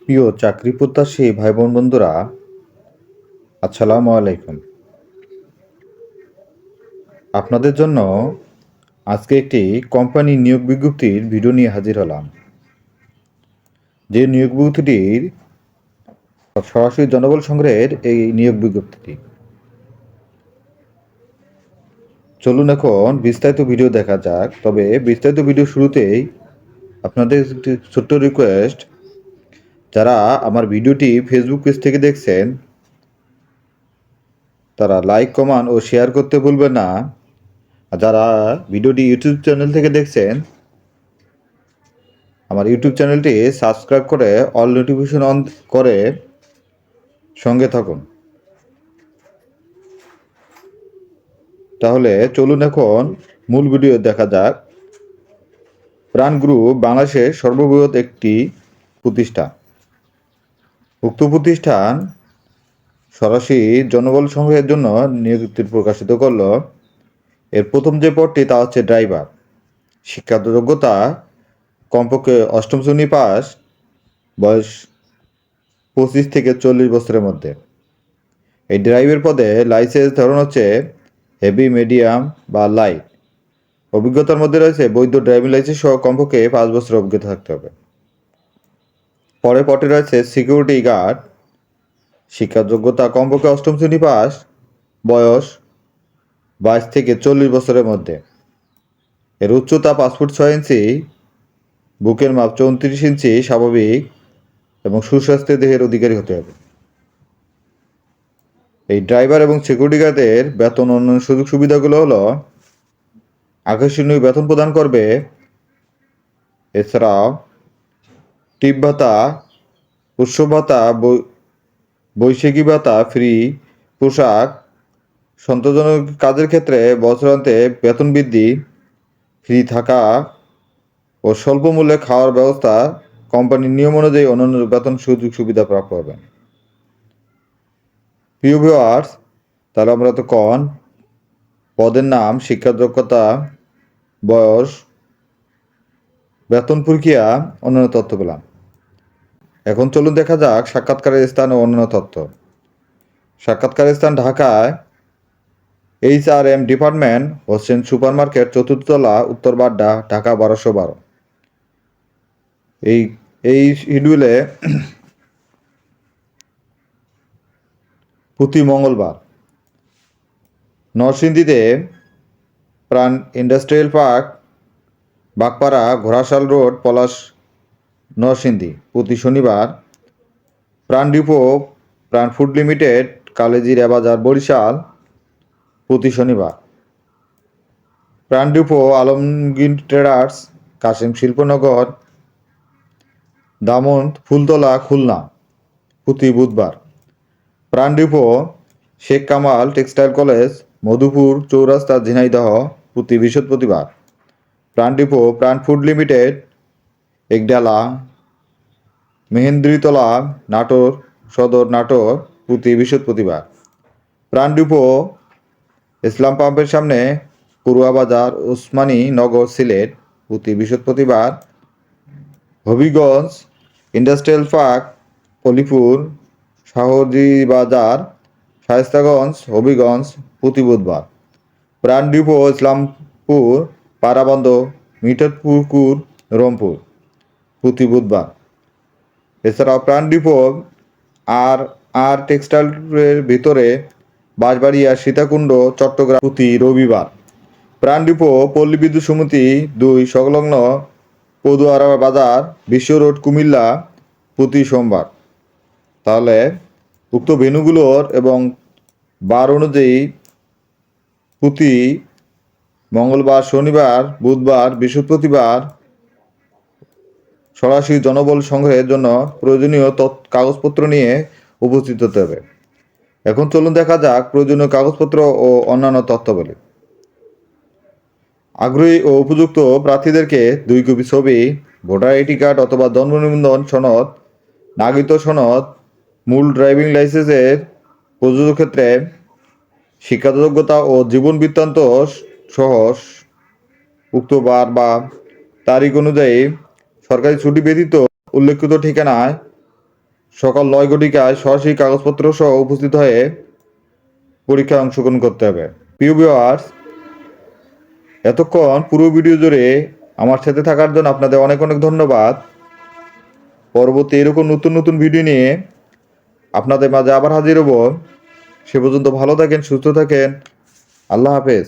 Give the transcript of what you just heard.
প্রিয় চাকরি প্রত্যাশী ভাই বোন বন্ধুরা, আসসালামু আলাইকুম। আপনাদের জন্য আজকে একটি কোম্পানি নিয়োগ বিজ্ঞপ্তির ভিডিও নিয়ে হাজির হলাম। যে নিয়োগ বিজ্ঞপ্তিটির সরাসরি জনবল সংগ্রহের এই নিয়োগ বিজ্ঞপ্তিটি। চলুন এখন বিস্তারিত ভিডিও দেখা যাক। তবে বিস্তারিত ভিডিও শুরুতেই আপনাদের একটি ছোট্ট রিকোয়েস্ট, যারা আমার ভিডিওটি ফেসবুক পেজ থেকে দেখছেন তারা লাইক, কমেন্ট ও শেয়ার করতে ভুলবেন না। আর যারা ভিডিওটি ইউটিউব চ্যানেল থেকে দেখছেন, আমার ইউটিউব চ্যানেলটি সাবস্ক্রাইব করে অল নোটিফিকেশন অন করে সঙ্গে থাকুন। তাহলে চলুন এখন মূল ভিডিও দেখা যাক। প্রাণ গ্রুপ বাংলাদেশের সর্ববৃহৎ একটি প্রতিষ্ঠান। উক্ত প্রতিষ্ঠান সরাসরি জনবল সংগ্রহের জন্য নিয়োগটি প্রকাশিত করল। এর প্রথম যে পদটি তা হচ্ছে ড্রাইভার। শিক্ষাগত যোগ্যতা কমপক্ষে অষ্টম শ্রেণী পাস, বয়স 25 থেকে 40 বছরের মধ্যে। এই ড্রাইভার পদে লাইসেন্স ধরন হচ্ছে হেভি, মিডিয়াম বা লাইট। অভিজ্ঞতার মধ্যে রয়েছে বৈধ ড্রাইভিং লাইসেন্স সহ কমপক্ষে 5 বছর অভিজ্ঞতা থাকতে হবে। পরে পদে রয়েছে সিকিউরিটি গার্ড। শিক্ষা যোগ্যতা কমপক্ষে অষ্টম শ্রেণী পাস, বয়স 22 থেকে 40 বছরের মধ্যে। এর উচ্চতা 5 ফুট 6 ইঞ্চি, বুকের মাপ 34 ইঞ্চি স্বাভাবিক এবং সুস্বাস্থ্যের দেহের অধিকারী হতে হবে। এই ড্রাইভার এবং সিকিউরিটি গার্ডের বেতন অন্যান্য সুযোগ সুবিধাগুলো হলো আকর্ষণীয় বেতন প্রদান করবে। এছাড়াও টিপ ভাতা, উৎসব ভাতা, বৈশাখী ভাতা, ফ্রি পোশাক, সন্তোষজনক কাজের ক্ষেত্রে বছরান্তে বেতন বৃদ্ধি, ফ্রি থাকা ও স্বল্প মূল্যে খাওয়ার ব্যবস্থা, কোম্পানির নিয়ম অনুযায়ী অন্যান্য বেতন সুযোগ সুবিধা প্রাপ্য হবেন। প্রিয় ভিউয়ার্স, তাহলে আমরা তো পদের নাম, শিক্ষা যোগ্যতা, বয়স, বেতন প্রক্রিয়া, অন্যান্য তথ্য পেলাম। এখন চলুন দেখা যাক সাক্ষাৎকারের স্থান ও অন্যান্য তথ্য। সাক্ষাৎকারের স্থান ঢাকায় HRM department, Hossain super market, 4th তলা, উত্তর বাড্ডা, ঢাকা 1212। এই শিডিউলে প্রতি মঙ্গলবার নরসিংদীতে Pran industrial park, Bagpara, Ghorashal road, Palash, Narsingdi. প্রতি শনিবার প্রাণ ডিপো, প্রাণ ফুড লিমিটেড, কালেজিরা বাজার, বরিশাল। প্রতি শনিবার প্রাণ ডিপো, আলমগীর ট্রেডার্স, কাশিম শিল্পনগর, দামন্ত, ফুলতলা, খুলনা। প্রতি বুধবার প্রাণ depot, Sheikh Kamal textile college, Madhupur চৌরাস্তা, ঝিনাইদহ। প্রতি বৃহস্পতিবার প্রাণ ডিপো, প্রাণ ফুড লিমিটেড, একডালা, মেহেন্দ্রিতলা, নাটোর সদর, নাটোর। প্রতি বৃহস্পতিবার প্রাণ ডিপো, ইসলাম পাম্পের সামনে, কুরুয়া বাজার, ওসমানী নগর, সিলেট। প্রতি বৃহস্পতিবার হবিগঞ্জ ইন্ডাস্ট্রিয়াল পার্ক, অলিপুর, শাহজি বাজার, শায়েস্তাগঞ্জ, হবিগঞ্জ। প্রতি বুধবার প্রাণ ডিপো, ইসলামপুর, পারাবন্দ, মিঠাপুকুর, রংপুর। প্রতি বুধবার এছাড়াও প্রাণ ডিপো আর আর টেক্সটাইলের ভিতরে, বাঁশবাড়িয়া, সীতাকুণ্ড, চট্টগ্রাম। প্রতি রবিবার প্রাণ ডিপো, পল্লী বিদ্যুৎ সমিতি 2 সংলগ্ন, পদুয়ারা বাজার, বিশ্ব রোড, কুমিল্লা। প্রতি সোমবার। তাহলে উক্ত ভেন্যুগুলোর এবং বার অনুযায়ী প্রতি মঙ্গলবার, শনিবার, বুধবার, বৃহস্পতিবার সরাসরি জনবল সংগ্রহের জন্য প্রয়োজনীয় কাগজপত্র নিয়ে উপস্থিত হতে হবে। এখন চলুন দেখা যাক প্রয়োজনীয় কাগজপত্র ও অন্যান্য তথ্যাবলী। আগ্রহী ও উপযুক্ত প্রার্থীদেরকে 2 কপি ছবি, ভোটার আইডি কার্ড অথবা জন্ম নিবন্ধন সনদ, নাগরিকত্ব সনদ, মূল ড্রাইভিং লাইসেন্সের প্রযোজ্য ক্ষেত্রে শিক্ষাগত যোগ্যতা ও জীবন বৃত্তান্ত সহ উক্ত বার বা তারিখ অনুযায়ী সরকারি ছুটি ব্যতীত উল্লেখিত ঠিকানায় সকাল 9 ঘটিকায় সরাসরি কাগজপত্র সহ উপস্থিত হয়ে পরীক্ষায় অংশগ্রহণ করতে হবে। প্রিয় ভিউয়ার্স, এতক্ষণ পুরো ভিডিও জুড়ে আমার সাথে থাকার জন্য আপনাদের অনেক অনেক ধন্যবাদ। পরবর্তী এরকম নতুন নতুন ভিডিও নিয়ে আপনাদের মাঝে আবার হাজির হব। সে পর্যন্ত ভালো থাকেন, সুস্থ থাকেন। আল্লাহ হাফেজ।